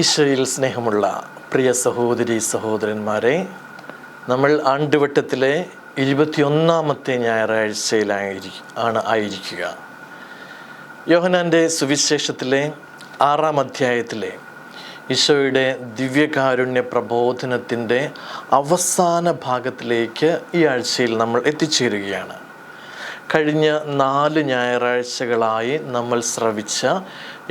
ഈശോയിൽ സ്നേഹമുള്ള പ്രിയ സഹോദരി സഹോദരന്മാരെ, നമ്മൾ ആണ്ടുവട്ടത്തിലെ 21ാമത്തെ ഞായറാഴ്ചയിലായിരിക്കുക. യോഹന്നാൻ്റെ സുവിശേഷത്തിലെ 6-ാം അധ്യായത്തിലെ ഈശോയുടെ ദിവ്യകാരുണ്യ പ്രബോധനത്തിൻ്റെ അവസാന ഭാഗത്തിലേക്ക് ഈ ആഴ്ചയിൽ നമ്മൾ എത്തിച്ചേരുകയാണ്. കഴിഞ്ഞ 4 ഞായറാഴ്ചകളായി നമ്മൾ ശ്രവിച്ച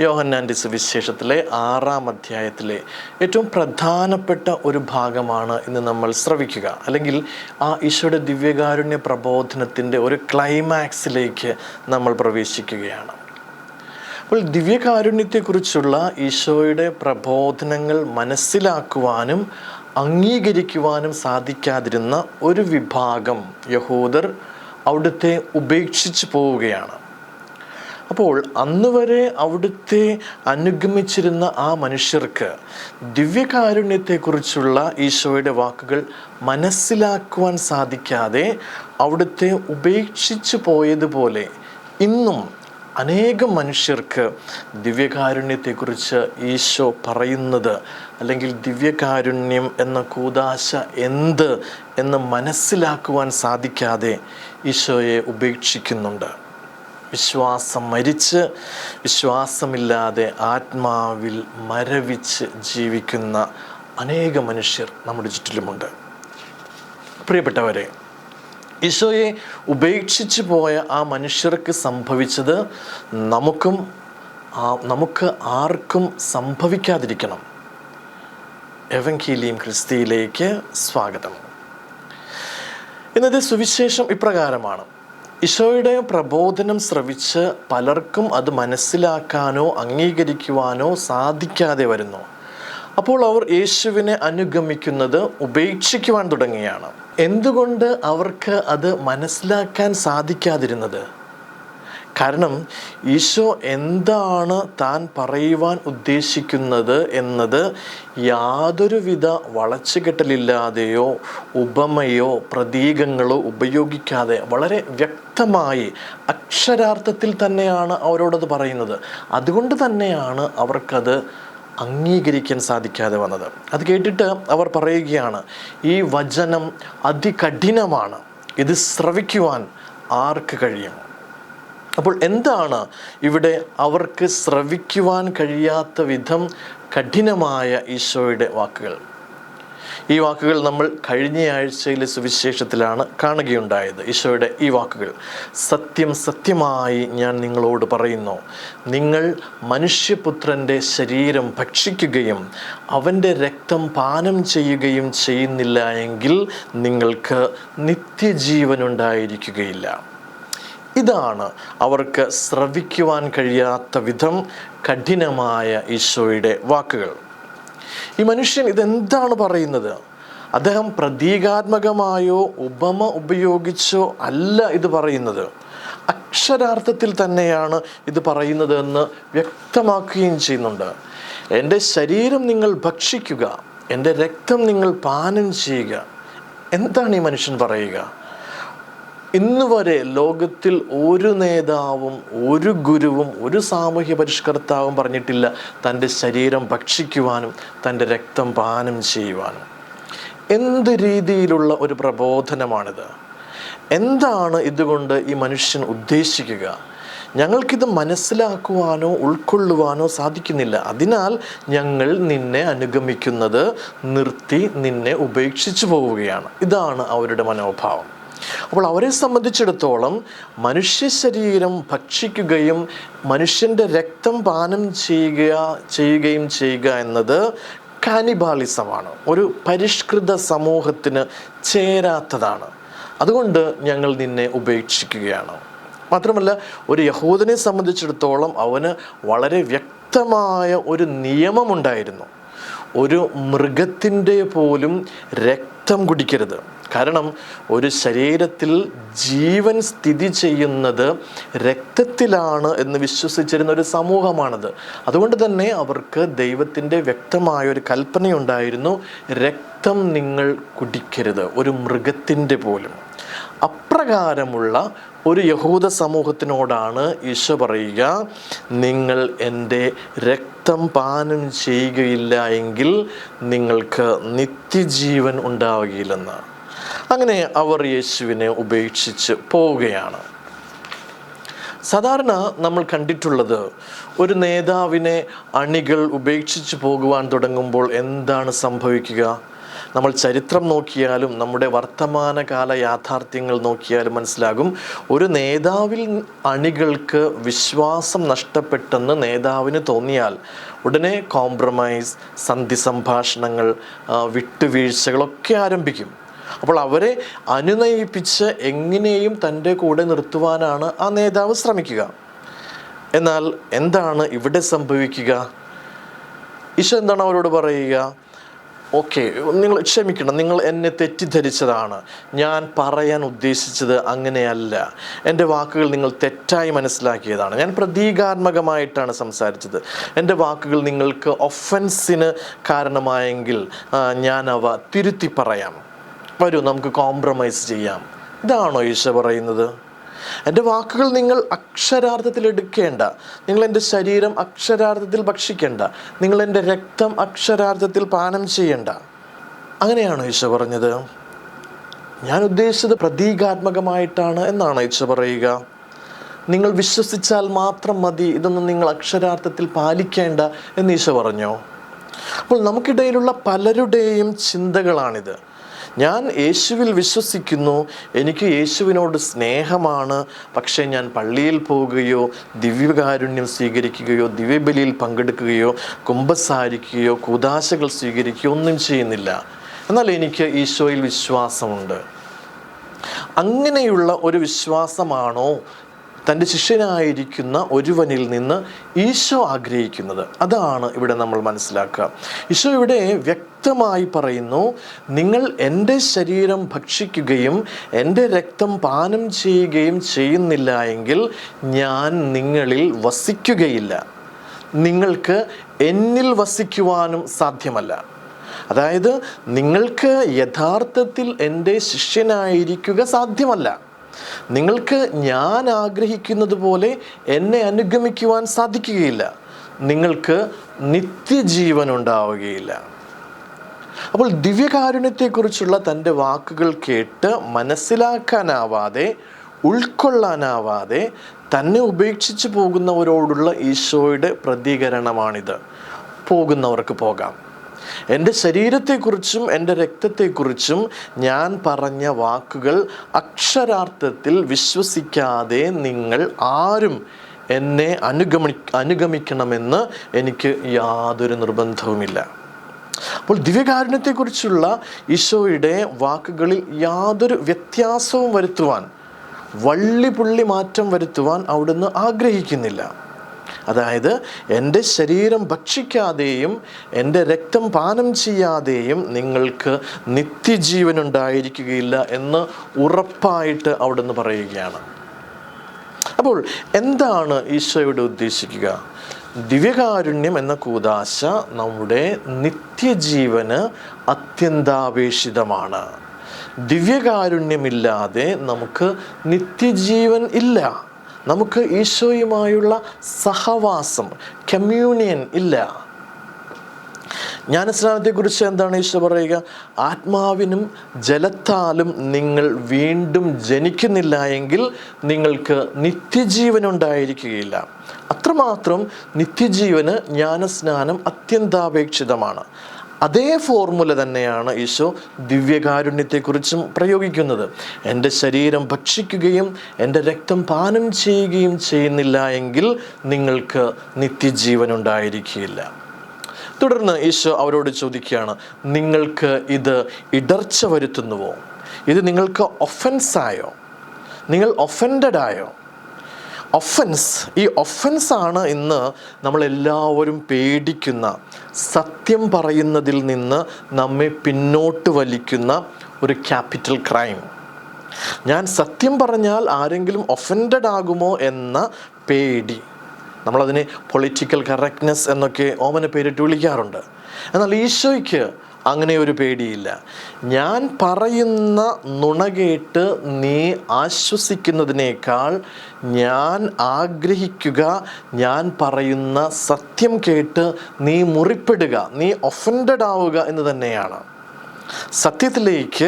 യോഹന്നാൻ്റെ സുവിശേഷത്തിലെ 6-ാം അധ്യായത്തിലെ ഏറ്റവും പ്രധാനപ്പെട്ട ഒരു ഭാഗമാണ് ഇന്ന് നമ്മൾ ശ്രവിക്കുക. അല്ലെങ്കിൽ ആ ഈശോയുടെ ദിവ്യകാരുണ്യ പ്രബോധനത്തിൻ്റെ ഒരു ക്ലൈമാക്സിലേക്ക് നമ്മൾ പ്രവേശിക്കുകയാണ്. അപ്പോൾ ദിവ്യകാരുണ്യത്തെക്കുറിച്ചുള്ള ഈശോയുടെ പ്രബോധനങ്ങൾ മനസ്സിലാക്കുവാനും അംഗീകരിക്കുവാനും സാധിക്കാതിരുന്ന ഒരു വിഭാഗം യഹൂദർ അവിടുത്തെ ഉപേക്ഷിച്ച് പോവുകയാണ്. അപ്പോൾ അന്ന് വരെ അവിടുത്തെ അനുഗമിച്ചിരുന്ന ആ മനുഷ്യർക്ക് ദിവ്യകാരുണ്യത്തെക്കുറിച്ചുള്ള ഈശോയുടെ വാക്കുകൾ മനസ്സിലാക്കുവാൻ സാധിക്കാതെ അവിടുത്തെ ഉപേക്ഷിച്ച് പോയതുപോലെ ഇന്നും അനേകം മനുഷ്യർക്ക് ദിവ്യകാരുണ്യത്തെക്കുറിച്ച് ഈശോ പറയുന്നത്, അല്ലെങ്കിൽ ദിവ്യകാരുണ്യം എന്ന കൂദാശ എന്ത് എന്ന് മനസ്സിലാക്കുവാൻ സാധിക്കാതെ ഈശോയെ ഉപേക്ഷിക്കുന്നുണ്ട്. വിശ്വാസം മരിച്ച് വിശ്വാസമില്ലാതെ ആത്മാവിൽ മരവിച്ച് ജീവിക്കുന്ന അനേക മനുഷ്യർ നമ്മുടെ ചുറ്റിലുമുണ്ട്. പ്രിയപ്പെട്ടവരെ, ഈശോയെ ഉപേക്ഷിച്ച് പോയ ആ മനുഷ്യർക്ക് സംഭവിച്ചത് നമുക്ക് ആർക്കും സംഭവിക്കാതിരിക്കണം. എവങ്കേലിയം ക്രിസ്തിയിലേക്ക് സ്വാഗതം. ഇന്നത്തെ സുവിശേഷം ഇപ്രകാരമാണ്. ഈശോയുടെ പ്രബോധനം ശ്രവിച്ച് പലർക്കും അത് മനസ്സിലാക്കാനോ അംഗീകരിക്കുവാനോ സാധിക്കാതെ വരുന്നു. അപ്പോൾ അവർ യേശുവിനെ അനുഗമിക്കുന്നത് ഉപേക്ഷിക്കുവാൻ തുടങ്ങുകയാണ്. എന്തുകൊണ്ട് അവർക്ക് അത് മനസ്സിലാക്കാൻ സാധിക്കാതിരുന്നത്? കാരണം ഈശോ എന്താണ് താൻ പറയുവാൻ ഉദ്ദേശിക്കുന്നത് എന്നത് യാതൊരുവിധ വളച്ചുകെട്ടലില്ലാതെയോ ഉപമയോ പ്രതീകങ്ങളോ ഉപയോഗിക്കാതെ വളരെ വ്യക്തമായി അക്ഷരാർത്ഥത്തിൽ തന്നെയാണ് അവരോടത് പറയുന്നത്. അതുകൊണ്ട് തന്നെയാണ് അവർക്കത് അംഗീകരിക്കാൻ സാധിക്കാതെ വന്നത്. അത് കേട്ടിട്ട് അവർ പറയുകയാണ്, ഈ വചനം അതികഠിനമാണ്, ഇത് ശ്രവിക്കുവാൻ ആർക്ക് കഴിയും? അപ്പോൾ എന്താണ് ഇവിടെ അവർക്ക് ശ്രവിക്കുവാൻ കഴിയാത്ത വിധം കഠിനമായ ഈശോയുടെ വാക്കുകൾ? ഈ വാക്കുകൾ നമ്മൾ കഴിഞ്ഞ ആഴ്ചയിലെ സുവിശേഷത്തിലാണ് കാണുകയുണ്ടായത്. ഈശോയുടെ ഈ വാക്കുകൾ, സത്യം സത്യമായി ഞാൻ നിങ്ങളോട് പറയുന്നു, നിങ്ങൾ മനുഷ്യപുത്രൻ്റെ ശരീരം ഭക്ഷിക്കുകയും അവൻ്റെ രക്തം പാനം ചെയ്യുകയും ചെയ്യുന്നില്ല എങ്കിൽ നിങ്ങൾക്ക് നിത്യജീവനുണ്ടായിരിക്കുകയില്ല. ഇതാണ് അവർക്ക് ശ്രവിക്കുവാൻ കഴിയാത്ത വിധം കഠിനമായ ഈശോയുടെ വാക്കുകൾ. ഈ മനുഷ്യൻ ഇതെന്താണ് പറയുന്നത്? അദ്ദേഹം പ്രതീകാത്മകമായോ ഉപമ ഉപയോഗിച്ചോ അല്ല ഇത് പറയുന്നത്. അക്ഷരാർത്ഥത്തിൽ തന്നെയാണ് ഇത് പറയുന്നത് എന്ന് വ്യക്തമാക്കുകയും ചെയ്യുന്നുണ്ട്. എൻ്റെ ശരീരം നിങ്ങൾ ഭക്ഷിക്കുക, എൻ്റെ രക്തം നിങ്ങൾ പാനം ചെയ്യുക. എന്താണ് ഈ മനുഷ്യൻ പറയുക? ഇന്ന് വരെ ലോകത്തിൽ ഒരു നേതാവും ഒരു ഗുരുവും ഒരു സാമൂഹ്യ പരിഷ്കർത്താവും പറഞ്ഞിട്ടില്ല തൻ്റെ ശരീരം ഭക്ഷിക്കുവാനും തൻ്റെ രക്തം പാനം ചെയ്യുവാനും. എന്ത് രീതിയിലുള്ള ഒരു പ്രബോധനമാണിത്? എന്താണ് ഇതുകൊണ്ട് ഈ മനുഷ്യൻ ഉദ്ദേശിക്കുക? ഞങ്ങൾക്കിത് മനസ്സിലാക്കുവാനോ ഉൾക്കൊള്ളുവാനോ സാധിക്കുന്നില്ല, അതിനാൽ ഞങ്ങൾ നിന്നെ അനുഗമിക്കുന്നത് നിർത്തി നിന്നെ ഉപേക്ഷിച്ചു പോവുകയാണ്. ഇതാണ് അവരുടെ മനോഭാവം. അപ്പോൾ അവരെ സംബന്ധിച്ചിടത്തോളം മനുഷ്യ ശരീരം ഭക്ഷിക്കുകയും മനുഷ്യൻ്റെ രക്തം പാനം ചെയ്യുകയും ചെയ്യുക എന്നത് കാനിബാലിസമാണ്, ഒരു പരിഷ്കൃത സമൂഹത്തിന് ചേരാത്തതാണ്. അതുകൊണ്ട് ഞങ്ങൾ നിന്നെ ഉപേക്ഷിക്കുകയാണ്. മാത്രമല്ല, ഒരു യഹൂദനെ സംബന്ധിച്ചിടത്തോളം അവന് വളരെ വ്യക്തമായ ഒരു നിയമമുണ്ടായിരുന്നു. ഒരു മൃഗത്തിൻ്റെ പോലും രക്തം കുടിക്കരുത്. കാരണം ഒരു ശരീരത്തിൽ ജീവൻ സ്ഥിതി ചെയ്യുന്നത് രക്തത്തിലാണ് എന്ന് വിശ്വസിച്ചിരുന്ന ഒരു സമൂഹമാണത്. അതുകൊണ്ട് തന്നെ അവർക്ക് ദൈവത്തിൻ്റെ വ്യക്തമായൊരു കൽപ്പനയുണ്ടായിരുന്നു, രക്തം നിങ്ങൾ കുടിക്കരുത്, ഒരു മൃഗത്തിൻ്റെ പോലും. അപ്രകാരമുള്ള ഒരു യഹൂദ സമൂഹത്തിനോടാണ് ഈശോ പറയുക, നിങ്ങൾ എൻ്റെ രക്തം രക്തം പാനം ചെയ്യുകയില്ല എങ്കിൽ നിങ്ങൾക്ക് നിത്യജീവൻ ഉണ്ടാവുകയില്ലെന്ന്. അങ്ങനെ അവർ യേശുവിനെ ഉപേക്ഷിച്ച് പോവുകയാണ്. സാധാരണ നമ്മൾ കണ്ടിട്ടുള്ളത്, ഒരു നേതാവിനെ അണികൾ ഉപേക്ഷിച്ച് പോകുവാൻ തുടങ്ങുമ്പോൾ എന്താണ് സംഭവിക്കുക? നമ്മൾ ചരിത്രം നോക്കിയാലും നമ്മുടെ വർത്തമാനകാല യാഥാർത്ഥ്യങ്ങൾ നോക്കിയാലും മനസ്സിലാകും, ഒരു നേതാവിൽ അണികൾക്ക് വിശ്വാസം നഷ്ടപ്പെട്ടെന്ന് നേതാവിന് തോന്നിയാൽ ഉടനെ കോംപ്രമൈസ്, സന്ധി സംഭാഷണങ്ങൾ, വിട്ടുവീഴ്ചകളൊക്കെ ആരംഭിക്കും. അപ്പോൾ അവരെ അനുനയിപ്പിച്ച് എങ്ങനെയും തൻ്റെ കൂടെ നിർത്തുവാനാണ് ആ നേതാവ് ശ്രമിക്കുക. എന്നാൽ എന്താണ് ഇവിടെ സംഭവിക്കുക? ഈശോ എന്താണ് അവരോട് പറയുക? ഓക്കെ, നിങ്ങൾ ക്ഷമിക്കണം, നിങ്ങൾ എന്നെ തെറ്റിദ്ധരിച്ചതാണ്, ഞാൻ പറയാൻ ഉദ്ദേശിച്ചത് അങ്ങനെയല്ല, എൻ്റെ വാക്കുകൾ നിങ്ങൾ തെറ്റായി മനസ്സിലാക്കിയതാണ്, ഞാൻ പ്രതീകാത്മകമായിട്ടാണ് സംസാരിച്ചത്, എൻ്റെ വാക്കുകൾ നിങ്ങൾക്ക് ഒഫൻസിന് കാരണമായെങ്കിൽ ഞാൻ അവ തിരുത്തി പറയാം, വരൂ നമുക്ക് കോംപ്രമൈസ് ചെയ്യാം. ഇതാണോ ഈശോ പറയുന്നത്? എൻ്റെ വാക്കുകൾ നിങ്ങൾ അക്ഷരാർത്ഥത്തിൽ എടുക്കേണ്ട, നിങ്ങൾ എൻ്റെ ശരീരം അക്ഷരാർത്ഥത്തിൽ ഭക്ഷിക്കേണ്ട, നിങ്ങൾ എൻ്റെ രക്തം അക്ഷരാർത്ഥത്തിൽ പാനം ചെയ്യേണ്ട, അങ്ങനെയാണോ ഈശോ പറഞ്ഞത്? ഞാൻ ഉദ്ദേശിച്ചത് പ്രതീകാത്മകമായിട്ടാണ് എന്നാണ് ഈശോ പറയുക? നിങ്ങൾ വിശ്വസിച്ചാൽ മാത്രം മതി, ഇതൊന്നും നിങ്ങൾ അക്ഷരാർത്ഥത്തിൽ പാലിക്കേണ്ട എന്ന് ഈശോ പറഞ്ഞോ? അപ്പോൾ നമുക്കിടയിലുള്ള പലരുടെയും ചിന്തകളാണിത്. ഞാൻ യേശുവിൽ വിശ്വസിക്കുന്നു, എനിക്ക് യേശുവിനോട് സ്നേഹമാണ്, പക്ഷേ ഞാൻ പള്ളിയിൽ പോവുകയോ ദിവ്യകാരുണ്യം സ്വീകരിക്കുകയോ ദിവ്യബലിയിൽ പങ്കെടുക്കുകയോ കുമ്പസാരിക്കുകയോ കൂദാശകൾ സ്വീകരിക്കുകയോ ഒന്നും ചെയ്യുന്നില്ല, എന്നാൽ എനിക്ക് ഈശോയിൽ വിശ്വാസമുണ്ട്. അങ്ങനെയുള്ള ഒരു വിശ്വാസമാണോ തൻ്റെ ശിഷ്യനായിരിക്കുന്ന ഒരുവനിൽ നിന്ന് ഈശോ ആഗ്രഹിക്കുന്നത്? അതാണ് ഇവിടെ നമ്മൾ മനസ്സിലാക്കുക. ഈശോ ഇവിടെ വ്യക്തമായി പറയുന്നു, നിങ്ങൾ എൻ്റെ ശരീരം ഭക്ഷിക്കുകയും എൻ്റെ രക്തം പാനം ചെയ്യുകയും ചെയ്യുന്നില്ല എങ്കിൽ ഞാൻ നിങ്ങളിൽ വസിക്കുകയില്ല, നിങ്ങൾക്ക് എന്നിൽ വസിക്കുവാനും സാധ്യമല്ല. അതായത് നിങ്ങൾക്ക് യഥാർത്ഥത്തിൽ എൻ്റെ ശിഷ്യനായിരിക്കുക സാധ്യമല്ല. നിങ്ങൾക്ക് ഞാൻ ആഗ്രഹിക്കുന്നത് പോലെ എന്നെ അനുഗമിക്കുവാൻ സാധിക്കുകയില്ല, നിങ്ങൾക്ക് നിത്യജീവൻ ഉണ്ടാവുകയില്ല. അപ്പോൾ ദിവ്യകാരുണ്യത്തെക്കുറിച്ചുള്ള തൻ്റെ വാക്കുകൾ കേട്ട് മനസ്സിലാക്കാനാവാതെ, ഉൾക്കൊള്ളാനാവാതെ തന്നെ ഉപേക്ഷിച്ച് പോകുന്നവരോടുള്ള ഈശോയുടെ പ്രതികരണമാണിത്. പോകുന്നവർക്ക് പോകാം. എൻ്റെ ശരീരത്തെക്കുറിച്ചും എൻ്റെ രക്തത്തെക്കുറിച്ചും ഞാൻ പറഞ്ഞ വാക്കുകൾ അക്ഷരാർത്ഥത്തിൽ വിശ്വസിക്കാതെ നിങ്ങൾ ആരും എന്നെ അനുഗമിക്കണമെന്ന് എനിക്ക് യാതൊരു നിർബന്ധവുമില്ല. അപ്പോൾ ദിവ്യകാരുണ്യത്തെക്കുറിച്ചുള്ള ഈശോയുടെ വാക്കുകളിൽ യാതൊരു വ്യത്യാസവും വരുത്തുവാൻ, വള്ളിപുള്ളി മാറ്റം വരുത്തുവാൻ അവിടുന്ന് ആഗ്രഹിക്കുന്നില്ല. അതായത് എൻ്റെ ശരീരം ഭക്ഷിക്കാതെയും എൻ്റെ രക്തം പാനം ചെയ്യാതെയും നിങ്ങൾക്ക് നിത്യജീവൻ ഉണ്ടായിരിക്കുകയില്ല എന്ന് ഉറപ്പായിട്ട് അവിടുന്ന് പറയുകയാണ്. അപ്പോൾ എന്താണ് ഈശോയുടെ ഉദ്ദേശിക്കുക? ദിവ്യകാരുണ്യം എന്ന കൂദാശ നമ്മുടെ നിത്യജീവന് അത്യന്താപേക്ഷിതമാണ്. ദിവ്യകാരുണ്യമില്ലാതെ നമുക്ക് നിത്യജീവൻ ഇല്ല. നമുക്ക് ഈശോയുമായുള്ള സഹവാസം, കമ്മ്യൂണിയൻ ഇല്ല. ജ്ഞാനസ്നാനത്തെക്കുറിച്ച് എന്താണ് ഈശോ പറയുക? ആത്മാവിനും ജലത്താലും നിങ്ങൾ വീണ്ടും ജനിക്കുന്നില്ല എങ്കിൽ നിങ്ങൾക്ക് നിത്യജീവൻ ഉണ്ടായിരിക്കുകയില്ല. അത്രമാത്രം നിത്യജീവന് ജ്ഞാനസ്നാനം അത്യന്താപേക്ഷിതമാണ്. അതേ ഫോർമുല തന്നെയാണ് ഈശോ ദിവ്യകാരുണ്യത്തെക്കുറിച്ചും പ്രയോഗിക്കുന്നത്. എൻ്റെ ശരീരം ഭക്ഷിക്കുകയും എൻ്റെ രക്തം പാനം ചെയ്യുകയും ചെയ്യുന്നില്ല എങ്കിൽ നിങ്ങൾക്ക് നിത്യജീവൻ ഉണ്ടായിരിക്കുകയില്ല. തുടർന്ന് ഈശോ അവരോട് ചോദിക്കുകയാണ്, നിങ്ങൾക്ക് ഇത് ഇടർച്ച വരുത്തുന്നുവോ? ഇത് നിങ്ങൾക്ക് ഒഫൻസായോ? നിങ്ങൾ ഒഫൻഡഡ് ആയോ? ഈ ഒഫൻസാണ് ഇന്ന് നമ്മളെല്ലാവരും പേടിക്കുന്ന, സത്യം പറയുന്നതിൽ നിന്ന് നമ്മെ പിന്നോട്ട് വലിക്കുന്ന ഒരു ക്യാപിറ്റൽ ക്രൈം. ഞാൻ സത്യം പറഞ്ഞാൽ ആരെങ്കിലും ഒഫൻഡഡ് ആകുമോ എന്ന പേടി. നമ്മളതിനെ പൊളിറ്റിക്കൽ കറക്റ്റ്നെസ് എന്നൊക്കെ ഓമന പേരിട്ട് വിളിക്കാറുണ്ട്. എന്നാൽ ഈശോയ്ക്ക് അങ്ങനെ ഒരു പേടിയില്ല. ഞാൻ പറയുന്ന നുണ കേട്ട് നീ ആശ്വസിക്കുന്നതിനേക്കാൾ ഞാൻ ആഗ്രഹിക്കുക ഞാൻ പറയുന്ന സത്യം കേട്ട് നീ മുറിപ്പെടുക, നീ ഒഫൻഡഡ് ആവുക എന്ന് തന്നെയാണ്. സത്യത്തിലേക്ക്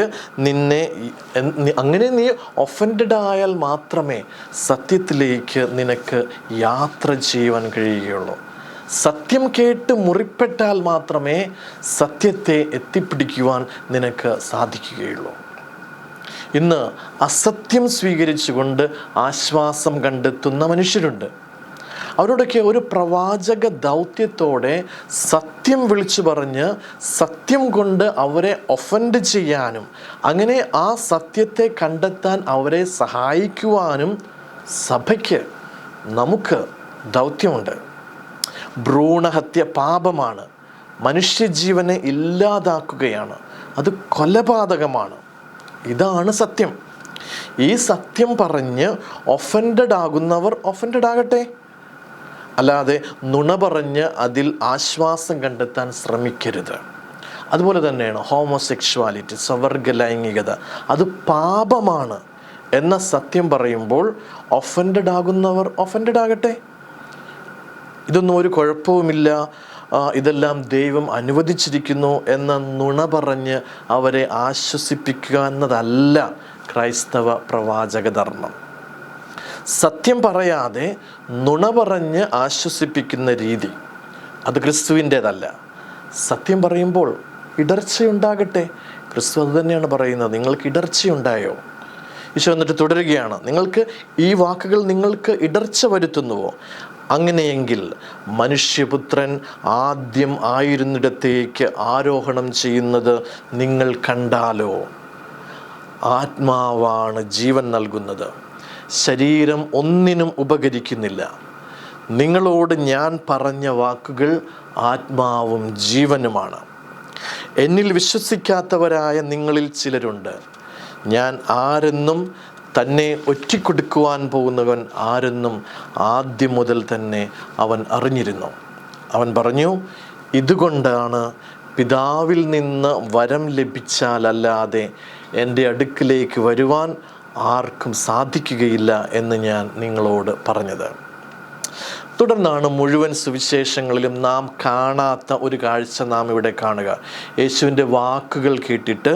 അങ്ങനെ നീ ഒഫൻഡഡ് ആയാൽ മാത്രമേ സത്യത്തിലേക്ക് നിനക്ക് യാത്ര ചെയ്യുവാൻ കഴിയുകയുള്ളൂ. സത്യം കേട്ട് മുറിപ്പെട്ടാൽ മാത്രമേ സത്യത്തെ എത്തിപ്പിടിക്കുവാൻ നിനക്ക് സാധിക്കുകയുള്ളൂ. ഇന്ന് അസത്യം സ്വീകരിച്ചുകൊണ്ട് ആശ്വാസം കണ്ടെത്തുന്ന മനുഷ്യരുണ്ട്. അവരോടൊക്കെ ഒരു പ്രവാചക ദൗത്യത്തോടെ സത്യം വിളിച്ചു പറഞ്ഞ് സത്യം കൊണ്ട് അവരെ ഒഫൻഡ് ചെയ്യാനും അങ്ങനെ ആ സത്യത്തെ കണ്ടെത്താൻ അവരെ സഹായിക്കുവാനും സഭയ്ക്ക് നമുക്ക് ദൗത്യമുണ്ട്. ഭ്രൂണഹത്യ പാപമാണ്, മനുഷ്യജീവനെ ഇല്ലാതാക്കുകയാണ്, അത് കൊലപാതകമാണ്. ഇതാണ് സത്യം. ഈ സത്യം പറഞ്ഞ് ഒഫൻഡഡ് ആകുന്നവർ ഒഫൻഡഡ് ആകട്ടെ, അല്ലാതെ നുണ പറഞ്ഞ് അതിൽ ആശ്വാസം കണ്ടെത്താൻ ശ്രമിക്കരുത്. അതുപോലെ തന്നെയാണ് ഹോമോസെക്ഷുവാലിറ്റി, സ്വവർഗ ലൈംഗികത, അത് പാപമാണ് എന്ന സത്യം പറയുമ്പോൾ ഒഫൻഡഡ് ആകുന്നവർ ഒഫൻഡഡ് ആകട്ടെ. ഇതൊന്നും ഒരു കുഴപ്പവുമില്ല, ഇതെല്ലാം ദൈവം അനുവദിച്ചിരിക്കുന്നു എന്ന നുണ പറഞ്ഞ് അവരെ ആശ്വസിപ്പിക്കുക എന്നതല്ല ക്രൈസ്തവ പ്രവാചക ധർമ്മം. സത്യം പറയാതെ നുണ പറഞ്ഞ് ആശ്വസിപ്പിക്കുന്ന രീതി അത് ക്രിസ്തുവിൻ്റേതല്ല. സത്യം പറയുമ്പോൾ ഇടർച്ചയുണ്ടാകട്ടെ. ക്രിസ്തു അത് തന്നെയാണ് പറയുന്നത്. നിങ്ങൾക്ക് ഇടർച്ചയുണ്ടായോ? ഈശോ എന്നിട്ട് തുടരുകയാണ്, നിങ്ങൾക്ക് ഈ വാക്കുകൾ നിങ്ങൾക്ക് ഇടർച്ച വരുത്തുന്നുവോ? അങ്ങനെയെങ്കിൽ മനുഷ്യപുത്രൻ ആദ്യം ആയിരുന്നിടത്തേക്ക് ആരോഹണം ചെയ്യുന്നത് നിങ്ങൾ കണ്ടാലോ? ആത്മാവാണ് ജീവൻ നൽകുന്നത്, ശരീരം ഒന്നിനും ഉപകരിക്കുന്നില്ല. നിങ്ങളോട് ഞാൻ പറഞ്ഞ വാക്കുകൾ ആത്മാവും ജീവനുമാണ്. എന്നിൽ വിശ്വസിക്കാത്തവരായ നിങ്ങളിൽ ചിലരുണ്ട്. ഞാൻ ആരെന്നും തന്നെ ഒറ്റിക്കൊടുക്കുവാൻ പോകുന്നവൻ ആരെന്നും ആദ്യം മുതൽ തന്നെ അവൻ അറിഞ്ഞിരുന്നു. അവൻ പറഞ്ഞു, ഇതുകൊണ്ടാണ് പിതാവിൽ നിന്ന് വരം ലഭിച്ചാലല്ലാതെ എൻ്റെ അടുക്കിലേക്ക് വരുവാൻ ആർക്കും സാധിക്കുകയില്ല എന്ന് ഞാൻ നിങ്ങളോട് പറഞ്ഞത്. തുടർന്നാണ് മുഴുവൻ സുവിശേഷങ്ങളിലും നാം കാണാത്ത ഒരു കാഴ്ച നാം ഇവിടെ കാണുക. യേശുവിൻ്റെ വാക്കുകൾ കേട്ടിട്ട്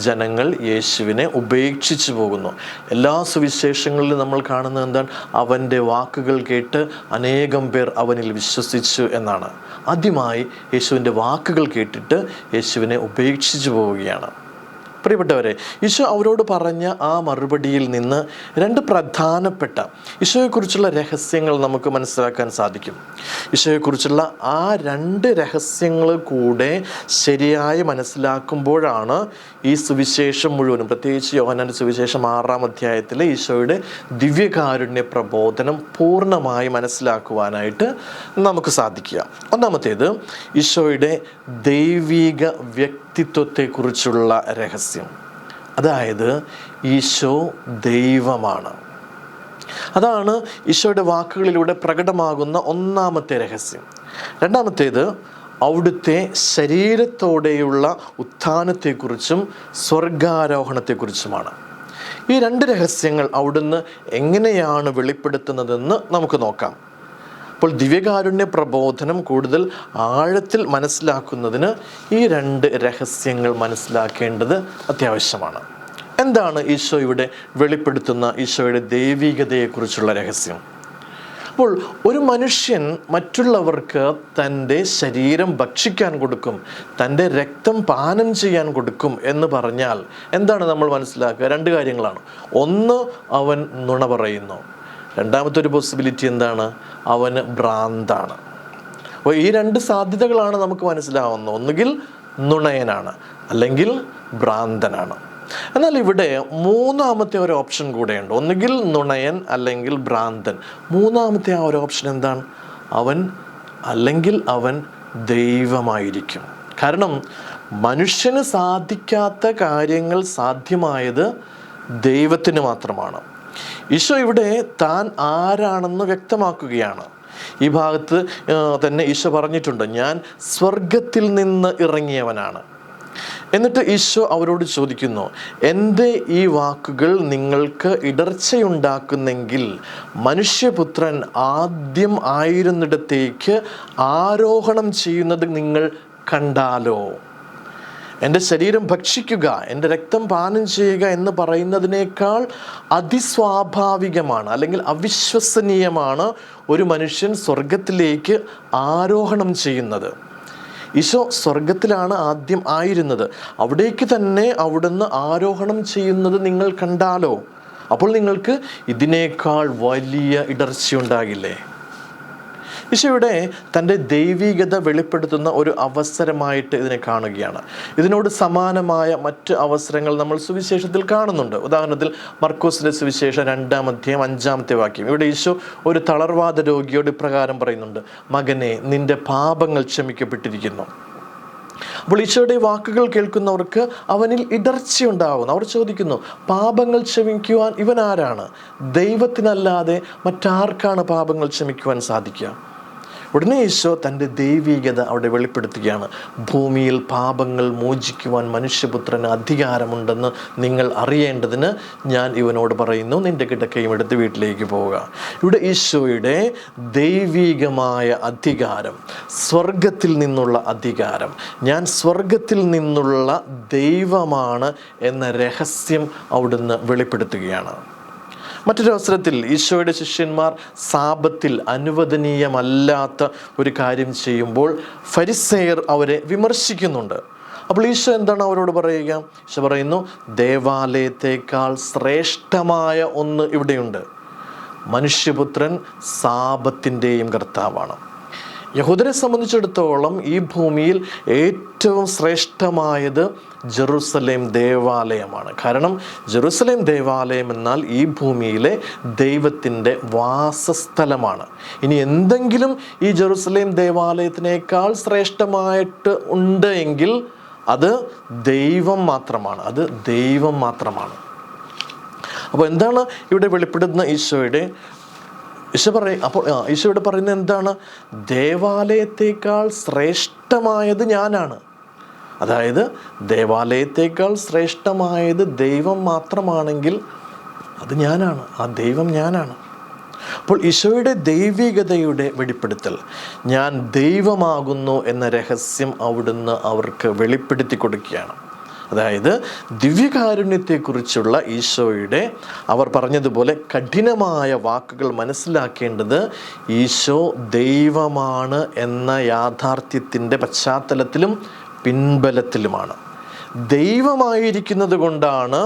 ജനങ്ങൾ യേശുവിനെ ഉപേക്ഷിച്ചു പോകുന്നു. എല്ലാ സുവിശേഷങ്ങളിലും നമ്മൾ കാണുന്നത് എന്താണ്? അവൻ്റെ വാക്കുകൾ കേട്ട് അനേകം പേർ അവനിൽ വിശ്വസിച്ചു എന്നാണ്. ആദ്യമായി യേശുവിൻ്റെ വാക്കുകൾ കേട്ടിട്ട് യേശുവിനെ ഉപേക്ഷിച്ചു പോവുകയാണ്. പ്രിയപ്പെട്ടവരെ, ഈശോ അവരോട് പറഞ്ഞ ആ മറുപടിയിൽ നിന്ന് രണ്ട് പ്രധാനപ്പെട്ട ഈശോയെക്കുറിച്ചുള്ള രഹസ്യങ്ങൾ നമുക്ക് മനസ്സിലാക്കാൻ സാധിക്കും. ഈശോയെക്കുറിച്ചുള്ള ആ രണ്ട് രഹസ്യങ്ങൾ കൂടെ ശരിയായി മനസ്സിലാക്കുമ്പോഴാണ് ഈ സുവിശേഷം മുഴുവനും, പ്രത്യേകിച്ച് യോഹന്നാൻ്റെ സുവിശേഷം 6-ാം അധ്യായത്തിലെ ഈശോയുടെ ദിവ്യകാരുണ്യ പ്രബോധനം പൂർണ്ണമായി മനസ്സിലാക്കുവാനായിട്ട് നമുക്ക് സാധിക്കുക. ഒന്നാമത്തേത്, ഈശോയുടെ ദൈവിക വ്യക്തിത്വത്തെക്കുറിച്ചുള്ള രഹസ്യം. അതായത് ഈശോ ദൈവമാണ്. അതാണ് ഈശോയുടെ വാക്കുകളിലൂടെ പ്രകടമാകുന്ന ഒന്നാമത്തെ രഹസ്യം. രണ്ടാമത്തേത്, അവിടുത്തെ ശരീരത്തോടെയുള്ള ഉത്ഥാനത്തെക്കുറിച്ചും സ്വർഗാരോഹണത്തെക്കുറിച്ചുമാണ്. ഈ രണ്ട് രഹസ്യങ്ങൾ അവിടുന്ന് എങ്ങനെയാണ് വെളിപ്പെടുത്തുന്നതെന്ന് നമുക്ക് നോക്കാം. അപ്പോൾ ദിവ്യകാരുണ്യ പ്രബോധനം കൂടുതൽ ആഴത്തിൽ മനസ്സിലാക്കുന്നതിന് ഈ രണ്ട് രഹസ്യങ്ങൾ മനസ്സിലാക്കേണ്ടത് അത്യാവശ്യമാണ്. എന്താണ് ഈശോ ഇവിടെ വെളിപ്പെടുത്തുന്ന ഈശോയുടെ ദൈവികതയെക്കുറിച്ചുള്ള രഹസ്യം? അപ്പോൾ ഒരു മനുഷ്യൻ മറ്റുള്ളവർക്ക് തൻ്റെ ശരീരം ഭക്ഷിക്കാൻ കൊടുക്കും, തൻ്റെ രക്തം പാനം ചെയ്യാൻ കൊടുക്കും എന്ന് പറഞ്ഞാൽ എന്താണ് നമ്മൾ മനസ്സിലാക്കുക? രണ്ട് കാര്യങ്ങളാണ്. ഒന്ന്, അവൻ നുണ പറയുന്നു. രണ്ടാമത്തെ ഒരു പോസിബിലിറ്റി എന്താണ്? അവന് ഭ്രാന്താണ്. അപ്പോൾ ഈ രണ്ട് സാധ്യതകളാണ് നമുക്ക് മനസ്സിലാവുന്നത്. ഒന്നുകിൽ നുണയനാണ്, അല്ലെങ്കിൽ ഭ്രാന്തനാണ്. എന്നാൽ ഇവിടെ മൂന്നാമത്തെ ഒരു ഓപ്ഷൻ കൂടെയുണ്ട്. ഒന്നുകിൽ നുണയൻ, അല്ലെങ്കിൽ ഭ്രാന്തൻ. മൂന്നാമത്തെ ആ ഒരു ഓപ്ഷൻ എന്താണ്? അവൻ ദൈവമായിരിക്കും. കാരണം മനുഷ്യന് സാധിക്കാത്ത കാര്യങ്ങൾ സാധ്യമായത് ദൈവത്തിന് മാത്രമാണ്. ഈശോ ഇവിടെ താൻ ആരാണെന്ന് വ്യക്തമാക്കുകയാണ്. ഈ ഭാഗത്ത് തന്നെ ഈശോ പറഞ്ഞിട്ടുണ്ട്, ഞാൻ സ്വർഗത്തിൽ നിന്ന് ഇറങ്ങിയവനാണ്. എന്നിട്ട് ഈശോ അവരോട് ചോദിക്കുന്നു, എൻ്റെ ഈ വാക്കുകൾ നിങ്ങൾക്ക് ഇടർച്ചയുണ്ടാക്കുന്നെങ്കിൽ മനുഷ്യപുത്രൻ ആദ്യം ആയിരുന്നിടത്തേക്ക് ആരോഹണം ചെയ്യുന്നത് നിങ്ങൾ കണ്ടാലോ? എൻ്റെ ശരീരം ഭക്ഷിക്കുക, എൻ്റെ രക്തം പാനം ചെയ്യുക എന്ന് പറയുന്നതിനേക്കാൾ അതിസ്വാഭാവികമാണ്, അല്ലെങ്കിൽ അവിശ്വസനീയമാണ് ഒരു മനുഷ്യൻ സ്വർഗത്തിലേക്ക് ആരോഹണം ചെയ്യുന്നത്. ഈശോ സ്വർഗത്തിലാണ് ആദ്യം ആയിരുന്നത്. അവിടേക്ക് തന്നെ അവിടുന്ന് ആരോഹണം ചെയ്യുന്നത് നിങ്ങൾ കണ്ടാലോ? അപ്പോൾ നിങ്ങൾക്ക് ഇതിനേക്കാൾ വലിയ ഇടർച്ചയുണ്ടാകില്ലേ? ഈശോയുടെ തൻ്റെ ദൈവികത വെളിപ്പെടുത്തുന്ന ഒരു അവസരമായിട്ട് ഇതിനെ കാണുകയാണ്. ഇതിനോട് സമാനമായ മറ്റ് അവസരങ്ങൾ നമ്മൾ സുവിശേഷത്തിൽ കാണുന്നുണ്ട്. ഉദാഹരണത്തിൽ മർക്കോസിൻ്റെ സുവിശേഷം 2-ാം അധ്യായം 5-ാമത്തെ വാക്യം. ഇവിടെ ഈശോ ഒരു തളർവാദ രോഗിയോട് ഇപ്രകാരം പറയുന്നുണ്ട്, മകനെ, നിന്റെ പാപങ്ങൾ ക്ഷമിക്കപ്പെട്ടിരിക്കുന്നു. അപ്പോൾ ഈശോയുടെ വാക്കുകൾ കേൾക്കുന്നവർക്ക് അവനിൽ ഇടർച്ചയുണ്ടാകുന്നു. അവർ ചോദിക്കുന്നു, പാപങ്ങൾ ക്ഷമിക്കുവാൻ ഇവൻ ആരാണ്? ദൈവത്തിനല്ലാതെ മറ്റാർക്കാണ് പാപങ്ങൾ ക്ഷമിക്കുവാൻ സാധിക്കുക? ഉടനെ ഈശോ തൻ്റെ ദൈവികത അവിടെ വെളിപ്പെടുത്തുകയാണ്. ഭൂമിയിൽ പാപങ്ങൾ മോചിക്കുവാൻ മനുഷ്യപുത്രന് അധികാരമുണ്ടെന്ന് നിങ്ങൾ അറിയേണ്ടതിന് ഞാൻ ഇവനോട് പറയുന്നു, നിന്റെ കിടക്കയും എടുത്ത് വീട്ടിലേക്ക് പോവുക. ഇവിടെ ഈശോയുടെ ദൈവികമായ അധികാരം, സ്വർഗത്തിൽ നിന്നുള്ള അധികാരം, ഞാൻ സ്വർഗത്തിൽ നിന്നുള്ള ദൈവമാണ് എന്ന രഹസ്യം അവിടുന്ന് വെളിപ്പെടുത്തുകയാണ്. മറ്റൊരു അവസരത്തിൽ ഈശോയുടെ ശിഷ്യന്മാർ സാബത്തിൽ അനുവദനീയമല്ലാത്ത ഒരു കാര്യം ചെയ്യുമ്പോൾ ഫരിസേയർ അവരെ വിമർശിക്കുന്നുണ്ട്. അപ്പോൾ ഈശോ എന്താണ് അവരോട് പറയുക? ഈശോ പറയുന്നു, ദേവാലയത്തേക്കാൾ ശ്രേഷ്ഠമായ ഒന്ന് ഇവിടെയുണ്ട്. മനുഷ്യപുത്രൻ സാബത്തിൻ്റെയും കർത്താവാണ്. യഹൂദരെ സംബന്ധിച്ചിടത്തോളം ഈ ഭൂമിയിൽ ഏറ്റവും ശ്രേഷ്ഠമായത് ജെറുസലേം ദേവാലയമാണ്. കാരണം ജെറുസലേം ദേവാലയം എന്നാൽ ഈ ഭൂമിയിലെ ദൈവത്തിൻ്റെ വാസസ്ഥലമാണ്. ഇനി എന്തെങ്കിലും ഈ ജെറുസലേം ദേവാലയത്തിനേക്കാൾ ശ്രേഷ്ഠമായിട്ട് ഉണ്ട് എങ്കിൽ അത് ദൈവം മാത്രമാണ്. അത് ദൈവം മാത്രമാണ്. അപ്പോൾ എന്താണ് ഇവിടെ വെളിപ്പെടുത്തുന്ന ഈശോയുടെ? ഈശോയോട് പറയുന്നത് എന്താണ്? ദേവാലയത്തേക്കാൾ ശ്രേഷ്ഠമായത് ഞാനാണ്. അതായത് ദേവാലയത്തേക്കാൾ ശ്രേഷ്ഠമായത് ദൈവം മാത്രമാണെങ്കിൽ അത് ഞാനാണ്, ആ ദൈവം ഞാനാണ്. അപ്പോൾ ഈശോയുടെ ദൈവികതയുടെ വെളിപ്പെടുത്തൽ, ഞാൻ ദൈവമാകുന്നു എന്ന രഹസ്യം അവിടുന്ന് അവർക്ക് വെളിപ്പെടുത്തി കൊടുക്കുകയാണ്. അതായത് ദിവ്യകാരുണ്യത്തെക്കുറിച്ചുള്ള ഈശോയുടെ അവർ പറഞ്ഞതുപോലെ കഠിനമായ വാക്കുകൾ മനസ്സിലാക്കേണ്ടത് ഈശോ ദൈവമാണ് എന്ന യാഥാർത്ഥ്യത്തിൻ്റെ പശ്ചാത്തലത്തിലും പിൻബലത്തിലുമാണ്. ദൈവമായിരിക്കുന്നത് കൊണ്ടാണ്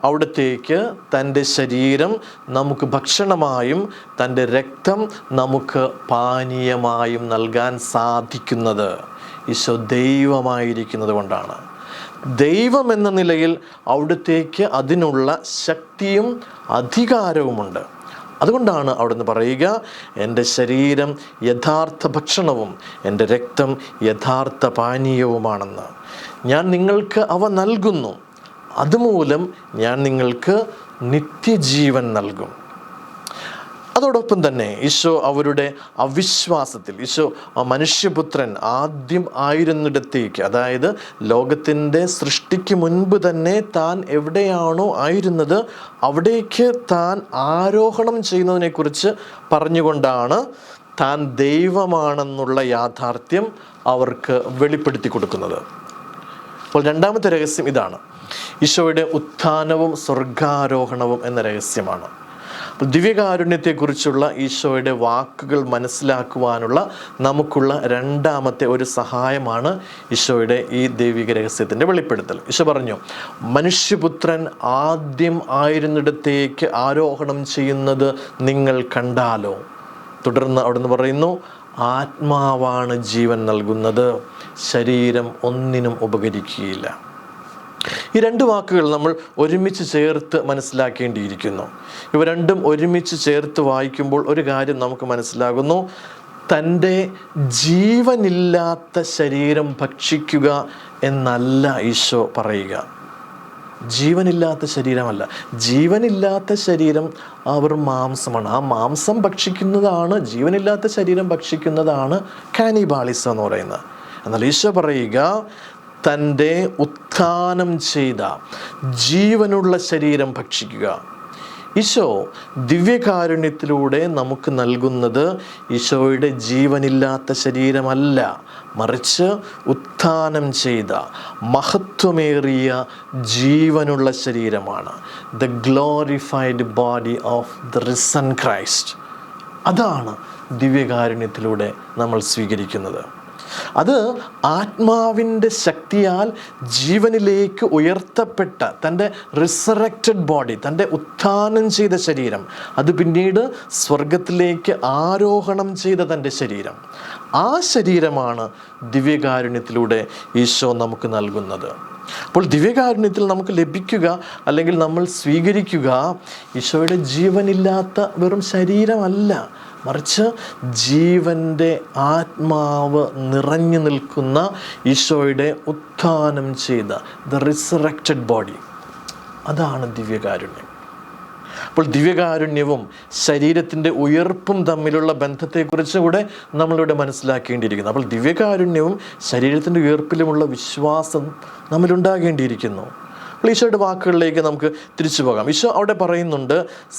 അവിടത്തേക്ക് തൻ്റെ ശരീരം നമുക്ക് ഭക്ഷണമായും തൻ്റെ രക്തം നമുക്ക് പാനീയമായും നൽകാൻ സാധിക്കുന്നത്. ഈശോ ദൈവമായിരിക്കുന്നത് കൊണ്ടാണ്. ദൈവം എന്ന നിലയിൽ അവിടത്തേക്ക് അതിനുള്ള ശക്തിയും അധികാരവുമുണ്ട്. അതുകൊണ്ടാണ് അവിടുന്ന് പറയുക, എൻ്റെ ശരീരം യഥാർത്ഥ ഭക്ഷണവും എൻ്റെ രക്തം യഥാർത്ഥ പാനീയവുമാണെന്ന്. ഞാൻ നിങ്ങൾക്ക് അവ നൽകുന്നു, അതുമൂലം ഞാൻ നിങ്ങൾക്ക് നിത്യജീവൻ നൽകും. അതോടൊപ്പം തന്നെ ഈശോ അവരുടെ അവിശ്വാസത്തിൽ, ഈശോ മനുഷ്യപുത്രൻ ആദ്യം ആയിരുന്നിടത്തേക്ക്, അതായത് ലോകത്തിൻ്റെ സൃഷ്ടിക്ക് മുൻപ് തന്നെ താൻ എവിടെയാണോ ആയിരുന്നത് അവിടേക്ക് താൻ ആരോഹണം ചെയ്യുന്നതിനെക്കുറിച്ച് പറഞ്ഞുകൊണ്ടാണ് താൻ ദൈവമാണെന്നുള്ള യാഥാർത്ഥ്യം അവർക്ക് വെളിപ്പെടുത്തി കൊടുക്കുന്നത്. അപ്പോൾ രണ്ടാമത്തെ രഹസ്യം ഇതാണ്, ഈശോയുടെ ഉത്ഥാനവും സ്വർഗാരോഹണവും എന്ന രഹസ്യമാണ്. ദിവ്യകാരുണ്യത്തെക്കുറിച്ചുള്ള ഈശോയുടെ വാക്കുകൾ മനസ്സിലാക്കുവാനുള്ള നമുക്കുള്ള രണ്ടാമത്തെ ഒരു സഹായമാണ് ഈശോയുടെ ഈ ദൈവിക രഹസ്യത്തിൻ്റെ വെളിപ്പെടുത്തൽ. ഈശോ പറഞ്ഞു, മനുഷ്യപുത്രൻ ആദ്യം ആയിരുന്നിടത്തേക്ക് ആരോഹണം ചെയ്യുന്നത് നിങ്ങൾ കണ്ടാലോ? തുടർന്ന് അവിടുന്ന് പറയുന്നു, ആത്മാവാണ് ജീവൻ നൽകുന്നത്, ശരീരം ഒന്നിനും ഉപകരിക്കുകയില്ല. ഈ രണ്ട് വാക്കുകൾ നമ്മൾ ഒരുമിച്ച് ചേർത്ത് മനസ്സിലാക്കേണ്ടിയിരിക്കുന്നു. ഇവ രണ്ടും ഒരുമിച്ച് ചേർത്ത് വായിക്കുമ്പോൾ ഒരു കാര്യം നമുക്ക് മനസ്സിലാകുന്നു. തൻ്റെ ജീവനില്ലാത്ത ശരീരം ഭക്ഷിക്കുക എന്നല്ല ഈശോ പറയുക. ജീവനില്ലാത്ത ശരീരമല്ല, ജീവനില്ലാത്ത ശരീരം അവർ മാംസമാണ്. ആ മാംസം ഭക്ഷിക്കുന്നതാണ്, ജീവനില്ലാത്ത ശരീരം ഭക്ഷിക്കുന്നതാണ് കാനിബാളിസം എന്ന് പറയുന്നത്. എന്നാൽ ഈശോ പറയുക, തൻ്റെ ഉത്ഥാനം ചെയ്ത ജീവനുള്ള ശരീരം ഭക്ഷിക്കുക. ഈശോ ദിവ്യകാരുണ്യത്തിലൂടെ നമുക്ക് നൽകുന്നത് ഈശോയുടെ ജീവനില്ലാത്ത ശരീരമല്ല, മറിച്ച് ഉത്ഥാനം ചെയ്ത മഹത്വമേറിയ ജീവനുള്ള ശരീരമാണ്. The glorified body of the risen Christ. അതാണ് ദിവ്യകാരുണ്യത്തിലൂടെ നമ്മൾ സ്വീകരിക്കുന്നത്. അത് ആത്മാവിൻ്റെ ശക്തിയാൽ ജീവനിലേക്ക് ഉയർത്തപ്പെട്ട തൻ്റെ റിസറക്റ്റഡ് ബോഡി, തൻ്റെ ഉത്ഥാനം ചെയ്ത ശരീരം, അത് പിന്നീട് സ്വർഗത്തിലേക്ക് ആരോഹണം ചെയ്ത തൻ്റെ ശരീരം, ആ ശരീരമാണ് ദിവ്യകാരുണ്യത്തിലൂടെ ഈശോ നമുക്ക് നൽകുന്നത്. അപ്പോൾ ദിവ്യകാരുണ്യത്തിൽ നമുക്ക് ലഭിക്കുക അല്ലെങ്കിൽ നമ്മൾ സ്വീകരിക്കുക ഈശോയുടെ ജീവനില്ലാത്ത വെറും ശരീരമല്ല, മറിച്ച് ജീവൻ്റെ ആത്മാവ് നിറഞ്ഞു നിൽക്കുന്ന ഈശോയുടെ ഉത്ഥാനം ചെയ്ത ദ റിസറക്റ്റഡ് ബോഡി. അതാണ് ദിവ്യകാരുണ്യം. അപ്പോൾ ദിവ്യകാരുണ്യവും ശരീരത്തിൻ്റെ ഉയർപ്പും തമ്മിലുള്ള ബന്ധത്തെക്കുറിച്ച് കൂടെ നമ്മളിവിടെ മനസ്സിലാക്കേണ്ടിയിരിക്കുന്നു. അപ്പോൾ ദിവ്യകാരുണ്യവും ശരീരത്തിൻ്റെ ഉയർപ്പിലുമുള്ള വിശ്വാസം നമ്മളുണ്ടാകേണ്ടിയിരിക്കുന്നു. അപ്പോൾ ഈശോയുടെ വാക്കുകളിലേക്ക് നമുക്ക് തിരിച്ചു പോകാം. ഈശോ അവിടെ പറയുന്നുണ്ട്,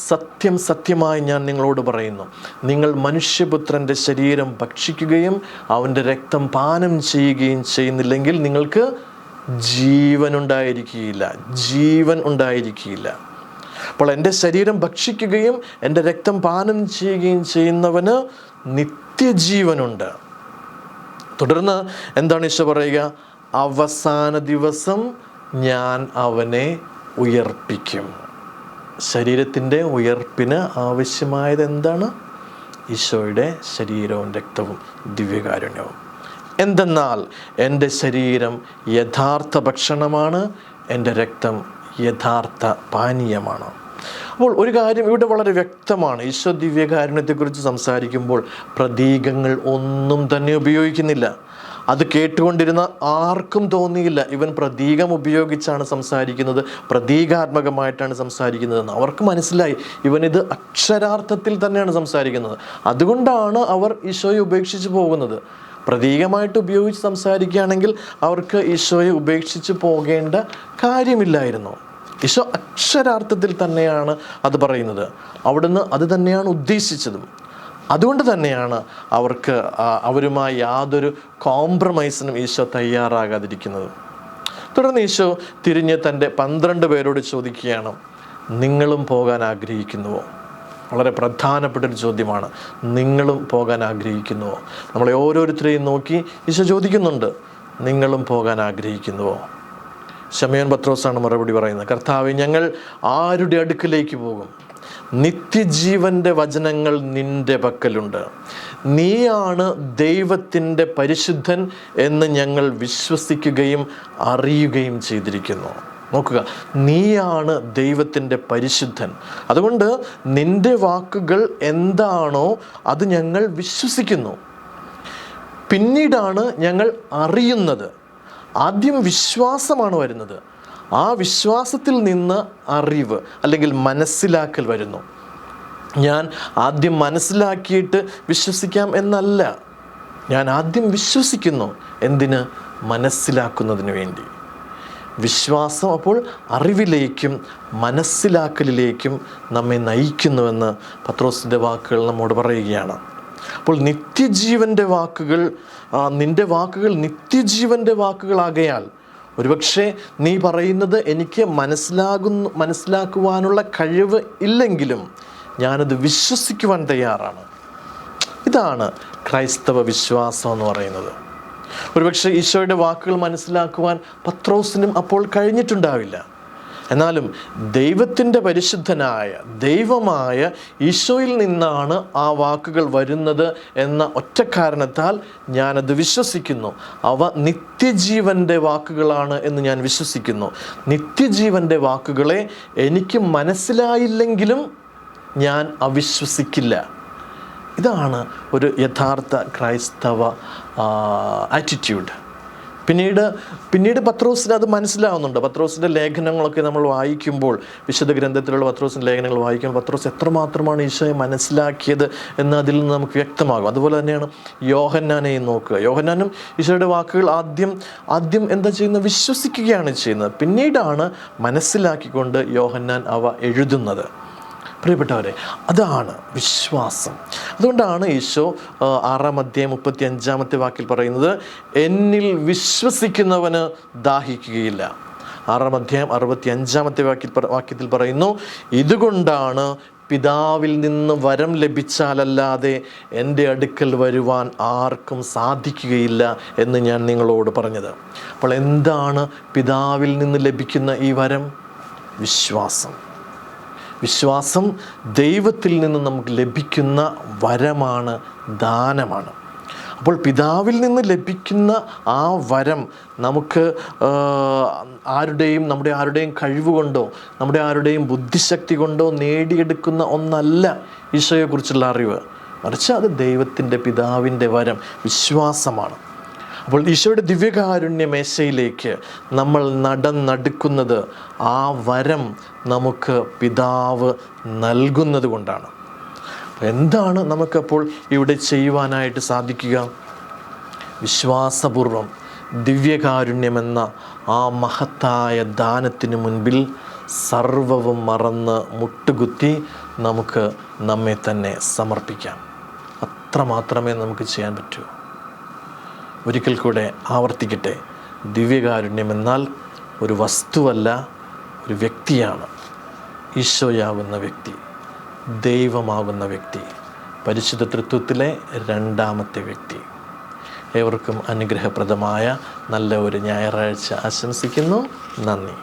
സത്യം സത്യമായി ഞാൻ നിങ്ങളോട് പറയുന്നു, നിങ്ങൾ മനുഷ്യപുത്രൻ്റെ ശരീരം ഭക്ഷിക്കുകയും അവൻ്റെ രക്തം പാനം ചെയ്യുകയും ചെയ്യുന്നില്ലെങ്കിൽ നിങ്ങൾക്ക് ജീവൻ ഉണ്ടായിരിക്കുകയില്ല. അപ്പോൾ എൻ്റെ ശരീരം ഭക്ഷിക്കുകയും എൻ്റെ രക്തം പാനം ചെയ്യുകയും ചെയ്യുന്നവന് നിത്യജീവനുണ്ട്. തുടർന്ന് എന്താണ് ഈശോ പറയുക? അവസാന ദിവസം ഞാൻ അവനെ ഉയർപ്പിക്കും. ശരീരത്തിൻ്റെ ഉയർപ്പിന് ആവശ്യമായത് എന്താണ്? ഈശോയുടെ ശരീരവും രക്തവും ദിവ്യകാരുണ്യവും. എന്തെന്നാൽ എൻ്റെ ശരീരം യഥാർത്ഥ ഭക്ഷണമാണ്, എൻ്റെ രക്തം യഥാർത്ഥ പാനീയമാണ്. അപ്പോൾ ഒരു കാര്യം ഇവിടെ വളരെ വ്യക്തമാണ്. ഈശോ ദിവ്യകാരുണ്യത്തെക്കുറിച്ച് സംസാരിക്കുമ്പോൾ പ്രതീകങ്ങൾ ഒന്നും തന്നെ ഉപയോഗിക്കുന്നില്ല. അത് കേട്ടുകൊണ്ടിരുന്ന ആർക്കും തോന്നിയില്ല ഇവൻ പ്രതീകം ഉപയോഗിച്ചാണ് സംസാരിക്കുന്നത്, പ്രതീകാത്മകമായിട്ടാണ് സംസാരിക്കുന്നതെന്ന്. അവർക്ക് മനസ്സിലായി ഇവനിത് അക്ഷരാർത്ഥത്തിൽ തന്നെയാണ് സംസാരിക്കുന്നത്. അതുകൊണ്ടാണ് അവർ ഈശോയെ ഉപേക്ഷിച്ച് പോകുന്നത്. പ്രതീകമായിട്ട് ഉപയോഗിച്ച് സംസാരിക്കുകയാണെങ്കിൽ അവർക്ക് ഈശോയെ ഉപേക്ഷിച്ച് പോകേണ്ട കാര്യമില്ലായിരുന്നു. ഈശോ അക്ഷരാർത്ഥത്തിൽ തന്നെയാണ് അത് പറയുന്നത്. അവിടുന്ന് അത് തന്നെയാണ് ഉദ്ദേശിച്ചതും. അതുകൊണ്ട് തന്നെയാണ് അവരുമായി യാതൊരു കോംപ്രമൈസിനും ഈശോ തയ്യാറാകാതിരിക്കുന്നത്. തുടർന്ന് ഈശോ തിരിഞ്ഞ് തൻ്റെ 12 പേരോട് ചോദിക്കുകയാണ്, നിങ്ങളും പോകാൻ ആഗ്രഹിക്കുന്നുവോ? വളരെ പ്രധാനപ്പെട്ടൊരു ചോദ്യമാണ്. നിങ്ങളും പോകാൻ ആഗ്രഹിക്കുന്നുവോ? നമ്മളെ ഓരോരുത്തരെയും നോക്കി ഈശോ ചോദിക്കുന്നുണ്ട്, നിങ്ങളും പോകാൻ ആഗ്രഹിക്കുന്നുവോ? ശമയോൻ പത്രോസാണ് മറുപടി പറയുന്നത്, കർത്താവേ, ഞങ്ങൾ ആരുടെ അടുക്കിലേക്ക് പോകും? നിത്യജീവൻ്റെ വചനങ്ങൾ നിൻ്റെ പക്കലുണ്ട്. നീയാണ് ദൈവത്തിൻ്റെ പരിശുദ്ധൻ എന്ന് ഞങ്ങൾ വിശ്വസിക്കുകയും അറിയുകയും ചെയ്തിരിക്കുന്നു. നോക്കുക, നീയാണ് ദൈവത്തിൻ്റെ പരിശുദ്ധൻ. അതുകൊണ്ട് നിൻ്റെ വാക്കുകൾ എന്താണോ അത് ഞങ്ങൾ വിശ്വസിക്കുന്നു. പിന്നീടാണ് ഞങ്ങൾ അറിയുന്നത്. ആദ്യം വിശ്വാസമാണ് വരുന്നത്. ആ വിശ്വാസത്തിൽ നിന്ന് അറിവ് അല്ലെങ്കിൽ മനസ്സിലാക്കൽ വരുന്നു. ഞാൻ ആദ്യം മനസ്സിലാക്കിയിട്ട് വിശ്വസിക്കാം എന്നല്ല, ഞാൻ ആദ്യം വിശ്വസിക്കുന്നു. എന്തിന്? മനസ്സിലാക്കുന്നതിന് വേണ്ടി. വിശ്വാസം അപ്പോൾ അറിവിലേക്കും മനസ്സിലാക്കലിലേക്കും നമ്മെ നയിക്കുന്നുവെന്ന് പത്രോസിൻ്റെ വാക്കുകൾ നമ്മോട് പറയുകയാണ്. അപ്പോൾ നിത്യജീവൻ്റെ വാക്കുകൾ, നിൻ്റെ വാക്കുകൾ നിത്യജീവൻ്റെ വാക്കുകളാകയാൽ ഒരുപക്ഷെ നീ പറയുന്നത് എനിക്ക് മനസ്സിലാക്കുവാനുള്ള കഴിവ് ഇല്ലെങ്കിലും ഞാനത് വിശ്വസിക്കുവാൻ തയ്യാറാണ്. ഇതാണ് ക്രൈസ്തവ വിശ്വാസം എന്ന് പറയുന്നത്. ഒരുപക്ഷെ ഈശോയുടെ വാക്കുകൾ മനസ്സിലാക്കുവാൻ പത്രോസിനും അപ്പോൾ കഴിഞ്ഞിട്ടുണ്ടാവില്ല. എന്നാലും ദൈവത്തിൻ്റെ പരിശുദ്ധനായ ദൈവമായ ഈശോയിൽ നിന്നാണ് ആ വാക്കുകൾ വരുന്നത് എന്ന ഒറ്റ കാരണത്താൽ ഞാനത് വിശ്വസിക്കുന്നു. അവ നിത്യജീവൻ്റെ വാക്കുകളാണ് എന്ന് ഞാൻ വിശ്വസിക്കുന്നു. നിത്യജീവൻ്റെ വാക്കുകളെ എനിക്ക് മനസ്സിലായില്ലെങ്കിലും ഞാൻ അവിശ്വസിക്കില്ല. ഇതാണ് ഒരു യഥാർത്ഥ ക്രൈസ്തവ ആറ്റിറ്റ്യൂഡ്. പിന്നീട് പത്രോസിന് അത് മനസ്സിലാവുന്നുണ്ട്. പത്രോസിൻ്റെ ലേഖനങ്ങളൊക്കെ നമ്മൾ വായിക്കുമ്പോൾ, വിശുദ്ധ ഗ്രന്ഥത്തിലുള്ള പത്രോസിൻ്റെ ലേഖനങ്ങൾ വായിക്കുമ്പോൾ പത്രോസ് എത്രമാത്രമാണ് ഈശോയെ മനസ്സിലാക്കിയത് എന്ന് അതിൽ നിന്ന് നമുക്ക് വ്യക്തമാകും. അതുപോലെ തന്നെയാണ് യോഹന്നാനെയും നോക്കുക. യോഹന്നാനും ഈശോയുടെ വാക്കുകൾ ആദ്യം എന്താ ചെയ്യുന്നത്? വിശ്വസിക്കുകയാണ് ചെയ്യുന്നത്. പിന്നീടാണ് മനസ്സിലാക്കിക്കൊണ്ട് യോഹന്നാൻ അവ എഴുതുന്നത്. പ്രിയപ്പെട്ടവരെ, അതാണ് വിശ്വാസം. അതുകൊണ്ടാണ് ഈശോ 6:35 വാക്യത്തിൽ പറയുന്നത്, എന്നിൽ വിശ്വസിക്കുന്നവന് ദാഹിക്കുകയില്ല. 6:65 വാക്യത്തിൽ പറയുന്നു, ഇതുകൊണ്ടാണ് പിതാവിൽ നിന്ന് വരം ലഭിച്ചാലല്ലാതെ എൻ്റെ അടുക്കൽ വരുവാൻ ആർക്കും സാധിക്കുകയില്ല എന്ന് ഞാൻ നിങ്ങളോട് പറഞ്ഞത്. അപ്പോൾ എന്താണ് പിതാവിൽ നിന്ന് ലഭിക്കുന്ന ഈ വരം? വിശ്വാസം ദൈവത്തിൽ നിന്ന് നമുക്ക് ലഭിക്കുന്ന വരമാണ്, ദാനമാണ്. അപ്പോൾ പിതാവിൽ നിന്ന് ലഭിക്കുന്ന ആ വരം നമുക്ക് നമ്മുടെ ആരുടെയും കഴിവുകൊണ്ടോ നമ്മുടെ ആരുടെയും ബുദ്ധിശക്തി കൊണ്ടോ നേടിയെടുക്കുന്ന ഒന്നല്ല ഈശോയെക്കുറിച്ചുള്ള അറിവ്, മറിച്ച് അത് ദൈവത്തിൻ്റെ പിതാവിൻ്റെ വരം, വിശ്വാസമാണ്. അപ്പോൾ ഈശോയുടെ ദിവ്യകാരുണ്യ മേശയിലേക്ക് നമ്മൾ നടന്നെടുക്കുന്നത് ആ വരം നമുക്ക് പിതാവ് നൽകുന്നത് കൊണ്ടാണ്. എന്താണ് നമുക്കപ്പോൾ ഇവിടെ ചെയ്യുവാനായിട്ട് സാധിക്കുക? വിശ്വാസപൂർവം ദിവ്യകാരുണ്യമെന്ന ആ മഹത്തായ ദാനത്തിന് മുൻപിൽ സർവവും മറന്ന് മുട്ടുകുത്തി നമുക്ക് നമ്മെ തന്നെ സമർപ്പിക്കാം. അത്രമാത്രമേ നമുക്ക് ചെയ്യാൻ പറ്റൂ. ഒരിക്കൽ കൂടെ ആവർത്തിക്കട്ടെ, ദിവ്യകാരുണ്യമെന്നാൽ ഒരു വസ്തുവല്ല, ഒരു വ്യക്തിയാണ്. ഈശോയാകുന്ന വ്യക്തി, ദൈവമാകുന്ന വ്യക്തി, പരിശുദ്ധ തൃത്വത്തിലെ രണ്ടാമത്തെ വ്യക്തി. ഏവർക്കും അനുഗ്രഹപ്രദമായ നല്ല ഒരു ഞായറാഴ്ച ആശംസിക്കുന്നു. നന്ദി.